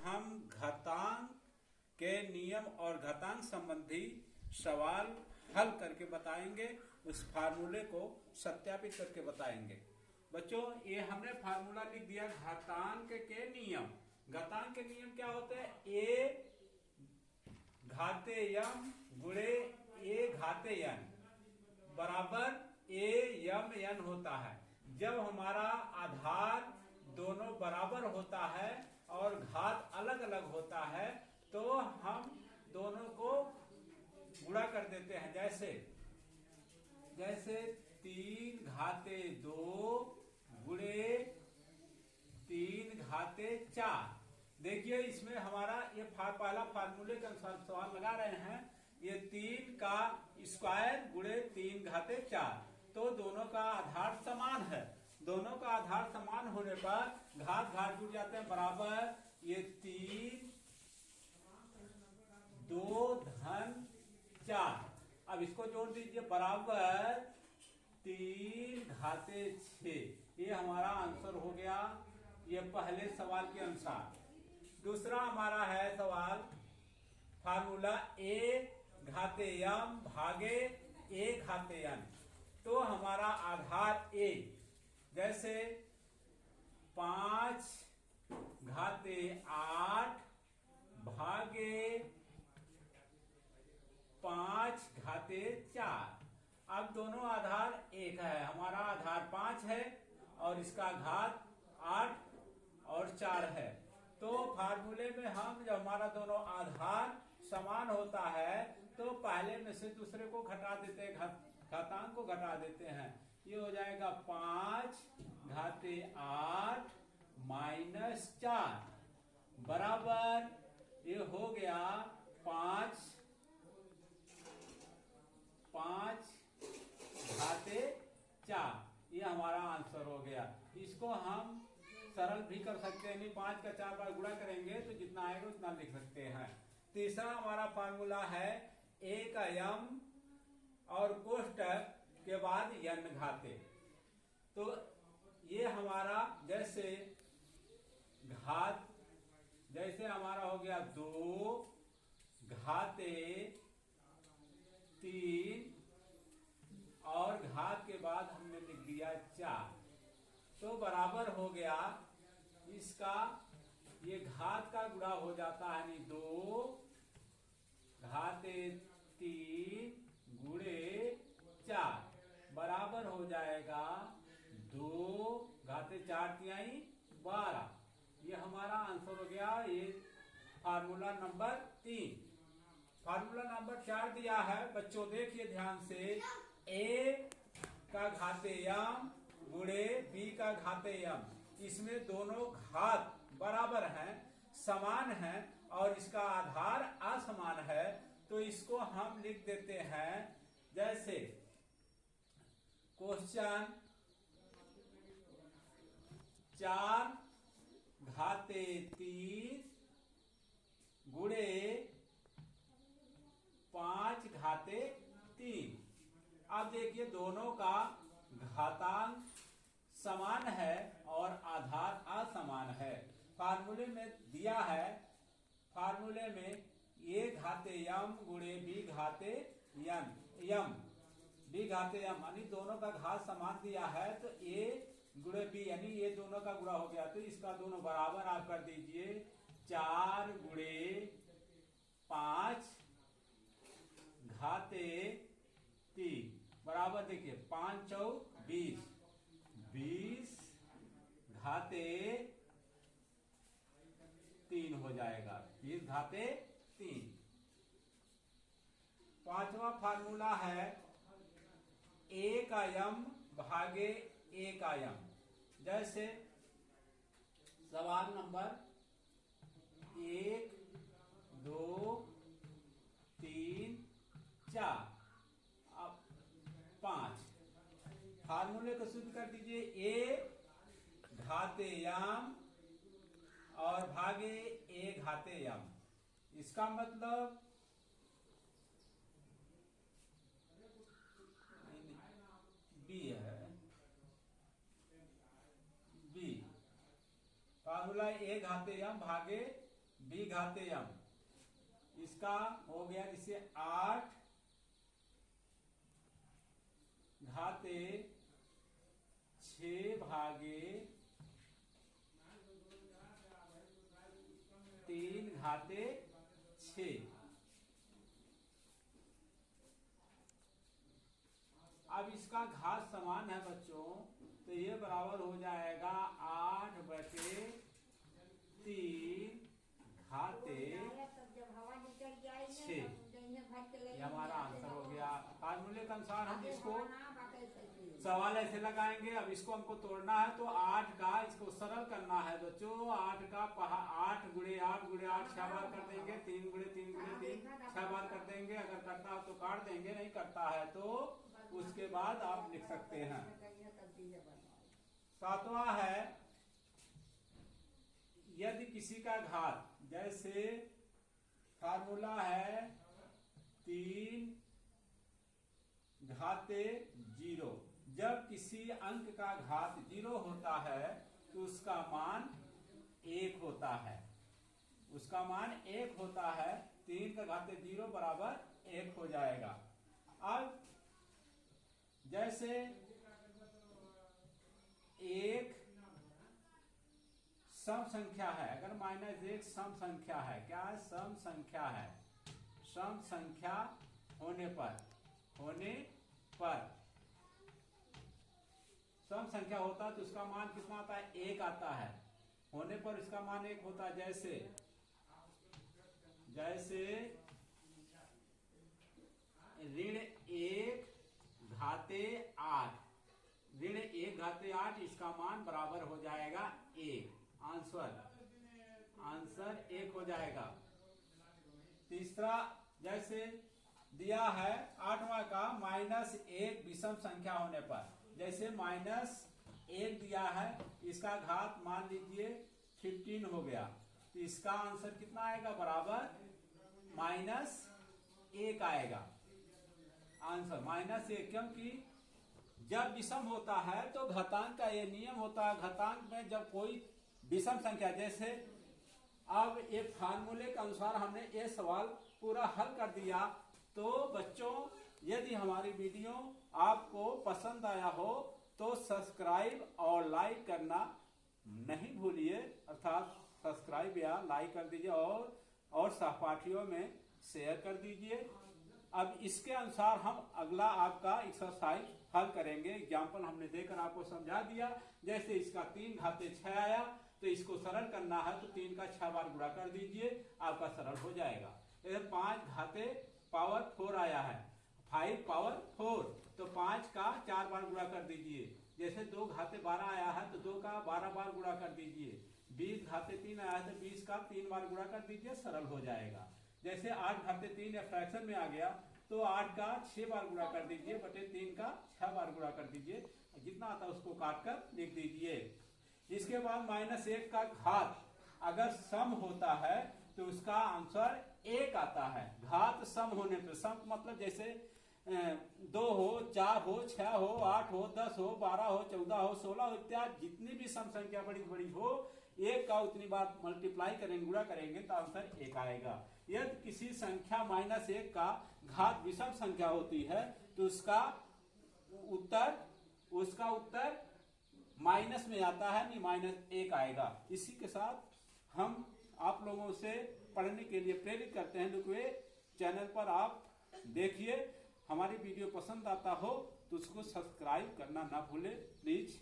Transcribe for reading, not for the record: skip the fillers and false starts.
हम घातांक के नियम और घातांक संबंधी सवाल हल करके बताएंगे, उस फार्मूले को सत्यापित करके बताएंगे। बच्चों, ये हमने फार्मूला लिख दिया घातांक के नियम। घातांक के नियम क्या होते हैं? ए घाते यम गुणे ए घाते यन बराबर ए यम यन होता है। जब हमारा आधार दोनों बराबर होता है और घात अलग अलग होता है तो हम दोनों को गुणा कर देते हैं। जैसे 3 घाते 2 गुणे 3 घाते 4। देखिए इसमें हमारा ये पहला फार्मूले के अनुसार सवाल लगा रहे हैं। ये 3 का स्क्वायर गुणे 3 घाते 4, तो दोनों का आधार समान है। दोनों का आधार समान होने पर घात घात जुड़ जाते हैं, बराबर ये 3 2 धन 4। अब इसको जोड़ दीजिए, बराबर 3 घाते 6। ये हमारा आंसर हो गया, ये पहले सवाल के अनुसार। दूसरा हमारा है सवाल फार्मूला ए घाते यम भागे ए घाते यन। तो हमारा आधार ए, जैसे 5 घाते 8 भागे 5 घाते 4। अब दोनों आधार एक है, हमारा आधार 5 है और इसका घात 8 और 4 है। तो फार्मूले में हम जब हमारा दोनों आधार समान होता है तो पहले में से दूसरे को घटा देते हैं, घातांक को घटा देते हैं। ये हो जाएगा 5 घाते 8 माइनस 4 बराबर ये हो गया 5 घाते 4। ये हमारा आंसर हो गया। इसको हम सरल भी कर सकते हैं, 5 का 4 बार गुणा करेंगे तो जितना आएगा उतना लिख सकते हैं। तीसरा हमारा फार्मूला है ए का यम और कोष्टक के बाद यन घाते। तो ये हमारा जैसे हमारा हो गया 2 घाते 3 और घात के बाद हमने लिख दिया 4, तो बराबर हो गया इसका, ये घात का गुणा हो जाता है, यानी 2 घाते 3 गुणे 4 बराबर हो जाएगा 2 घाते 4 तिहाई 12। ये हमारा आंसर हो गया। ये फार्मूला नंबर 3। फार्मूला नंबर 4 दिया है बच्चों, देखिए ध्यान से, ए का घाते यम गुणे बी का घाते यम। इसमें दोनों घात बराबर हैं, समान हैं और इसका आधार असमान है। तो इसको हम लिख देते हैं जैसे क्वेश्चन 4 घाते 3 गुणे 5 घाते 3। अब देखिए दोनों का घातांक समान है और आधार असमान है। फार्मूले में दिया है, फार्मूले में ए घाते यम गुणे बी घाते यम बी घाते यम, यानी दोनों का घात समान दिया है। तो ए गुणे बी यानी ये दोनों का गुणा हो गया, तो इसका दोनों बराबर आप कर दीजिए। 4 गुणे 5 घाते 3 बराबर, देखिए 5 चौक 20 घाते 3 हो जाएगा, 20 घाते 3। पांचवा फार्मूला है ए का यम भागे ए का यम। जैसे सवाल नंबर 1 2 3 4 अब 5। फार्मूले को शुद्ध कर दीजिए, ए घाते यम और भागे ए घाते यम। इसका मतलब बी है, बी फार्मूला ए घाते यम भागे b घाते m, इसका हो गया जिसे 8 घाते 6 भागे 3 घाते 6। अब इसका घात समान है बच्चों, तो ये बराबर हो जाएगा 8/3 घाते 6। ये हमारा आंसर हो गया। फार्मूले के अनुसार हम इसको सवाल ऐसे लगाएंगे। अब इसको हमको तोड़ना है, तो 8 का इसको सरल करना है बच्चों। 8 का 8 गुणे 8 गुणे 8 6 बार कर देंगे, 3 गुणे 3 गुणे 3 6 बार कर देंगे। अगर करता है तो काट देंगे, नहीं करता है तो उसके बाद आप लिख सकते हैं। 7वां है, यदि किसी का घात, जैसे फार्मूला है 3 घाते 0। जब किसी अंक का घात 0 होता है तो उसका मान 1 होता है। उसका मान 1 होता है। 3 का घाते 0 बराबर 1 हो जाएगा। अब जैसे 1 सम संख्या है, अगर -1 सम संख्या है, क्या है? सम संख्या है। सम संख्या होने पर सम संख्या होता है तो उसका मान कितना आता है? 1 आता है। होने पर इसका मान 1 होता है। जैसे ऋण 1 घाते 8, ऋण 1 घाते 8, इसका मान बराबर हो जाएगा 1। आंसर 1 हो जाएगा। तीसरा, जैसे दिया है 8वां का -1 विषम संख्या होने पर, जैसे -1 दिया है, इसका घात मान लीजिए 15 हो गया, तो इसका आंसर कितना आएगा? बराबर -1 आएगा। आंसर -1, क्योंकि जब विषम होता है तो घातांक का ये नियम होता है। घातांक में जब कोई विषम संख्या, जैसे अब ये फार्मूले के अनुसार हमने ये सवाल पूरा हल कर दिया। तो बच्चों, यदि हमारी वीडियो आपको पसंद आया हो तो सब्सक्राइब और लाइक करना नहीं भूलिए। अर्थात सब्सक्राइब या लाइक कर दीजिए और सहपाठियों में शेयर कर दीजिए। अब इसके अनुसार हम अगला आपका एक्सरसाइज हल करेंगे। एग्जाम्पल हमने देकर आपको समझा दिया। जैसे इसका 3 घाते 6 आया, तो इसको सरल करना है तो 3 का 6 बार गुणा कर दीजिए, आपका सरल हो जाएगा। 5 घाते पावर 4 आया है, 5 पावर 4, तो 5 का 4 बार गुणा कर दीजिए। जैसे 2 घाते 12 आया है तो 2 का 12 बार गुणा कर दीजिए। 20 घाते 3 आया है तो 20 का 3 बार गुणा कर दीजिए, सरल हो जाएगा। जैसे 8 घाते 3 या फ्रैक्शन में आ गया तो 8 का 6 बार गुणा कर दीजिए, बटे 3 का 6 बार गुणा कर दीजिए। जितना आता है उसको काट कर लिख दीजिए। इसके बाद -1 का घात अगर सम होता है तो उसका आंसर 1 आता है। घात सम होने पर, सम मतलब जैसे 2 हो, 4 हो, 6 हो, 8 हो, 10 हो, 12 हो, 14 हो, 16 हो, इत्यादि जितनी भी सम संख्या बड़ी बड़ी हो, 1 का उतनी बार मल्टीप्लाई करेंगे, गुणा करेंगे तो आंसर 1 आएगा। यदि किसी संख्या -1 का घात विषम संख्या होती है तो उसका उत्तर माइनस में आता है, नहीं -1 आएगा। इसी के साथ हम आप लोगों से पढ़ने के लिए प्रेरित करते हैं। वे चैनल पर आप देखिए। हमारी वीडियो पसंद आता हो तो उसको सब्सक्राइब करना ना भूले प्लीज।